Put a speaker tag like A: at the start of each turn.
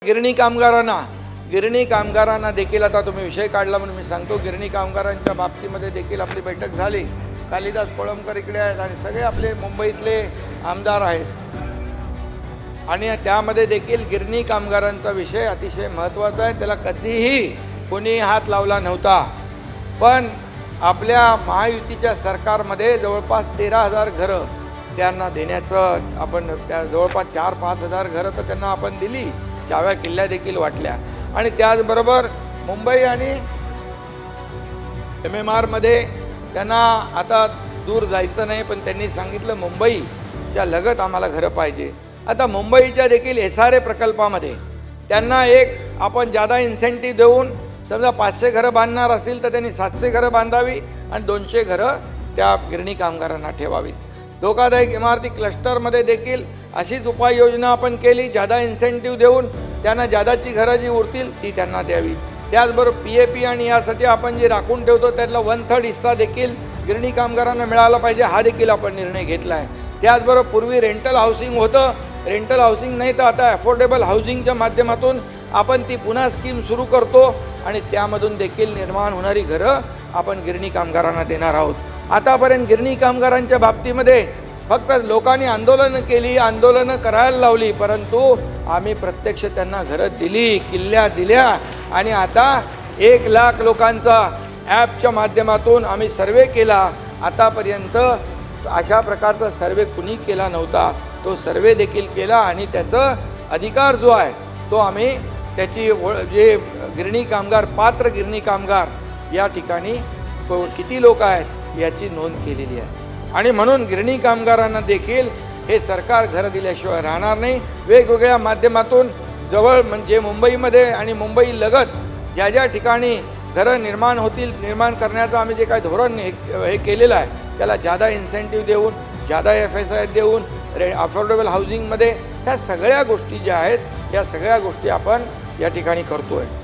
A: गिरणी कामगारांना देखील आता तुम्ही विषय काढला म्हणून मी सांगतो, गिरणी कामगारांच्या बाबतीमध्ये देखील आपली बैठक झाली। कालिदास कोळंबकर इकडे आहेत आणि सगळे आपले मुंबईतले आमदार आहेत आणि त्यामध्ये देखील गिरणी कामगारांचा विषय अतिशय महत्त्वाचा आहे। त्याला कधीही कोणी हात लावला नव्हता, पण आपल्या महायुतीच्या सरकारमध्ये जवळपास 13,000 घरं त्यांना देण्याचं आपण त्या जवळपास 4-5 हजार घरं तर त्यांना आपण दिली, चाव्या किल्ल्या देखील वाटल्या आणि त्याचबरोबर मुंबई आणि MMR मध्ये त्यांना आता दूर जायचं नाही, पण त्यांनी सांगितलं मुंबईच्या लगत आम्हाला घरं पाहिजे। आता मुंबईच्या देखील SRA प्रकल्पामध्ये त्यांना एक आपण जादा इन्सेंटिव्ह देऊन समजा 500 घरं बांधणार असेल तर त्यांनी 700 घरं बांधावी आणि 200 घरं त्या गिरणी कामगारांना ठेवावीत। धोकादायक इमारती क्लस्टरमध्ये देखील अशीच उपाययोजना आपण केली, जादा इन्सेंटिव्ह देऊन त्यांना जादाची घरं जी उरतील ती त्यांना द्यावी। त्याचबरोबर PAP आणि यासाठी आपण जे राखून ठेवतो त्यातला 1/3 हिस्सा देखील गिरणी कामगारांना मिळाला पाहिजे, हा देखील आपण निर्णय घेतला आहे। त्याचबरोबर पूर्वी रेंटल हाऊसिंग होतं, रेंटल हाऊसिंग नाही तर आता अफोर्डेबल हाऊसिंगच्या माध्यमातून आपण ती पुन्हा स्कीम सुरू करतो आणि त्यामधून देखील निर्माण होणारी घरं आपण गिरणी कामगारांना देणार आहोत। आतापर्यंत गिरणी कामगारांच्या बाबतीमध्ये फक्त लोकांनी आंदोलनं केली, आंदोलनं करायला लावली, परंतु आम्ही प्रत्यक्ष त्यांना घरं दिली, किल्ल्या दिल्या आणि आता 1 लाख लोकांचा ॲपच्या माध्यमातून आम्ही सर्वे केला। आतापर्यंत अशा प्रकारचा सर्वे कुणी केला नव्हता, तो सर्वे देखील केला आणि त्याचा अधिकार जो आहे तो आम्ही त्याची जे गिरणी कामगार पात्र गिरणी कामगार या ठिकाणी किती लोक आहेत याची नोंद केलेली आहे आणि म्हणून गिरणी कामगारांना देखील हे सरकार घरं दिल्याशिवाय राहणार नाही। वेगवेगळ्या माध्यमातून जवळ म्हणजे मुंबईमध्ये आणि मुंबई लगत ज्या ज्या ठिकाणी घरं निर्माण होतील, निर्माण करण्याचं आम्ही जे काही धोरण हे केलेलं आहे त्याला जादा इन्सेंटिव्ह देऊन, जादा FSI देऊन, अफोर्डेबल हाऊसिंगमध्ये ह्या सगळ्या गोष्टी ज्या आहेत या सगळ्या गोष्टी आपण या ठिकाणी करतो आहे।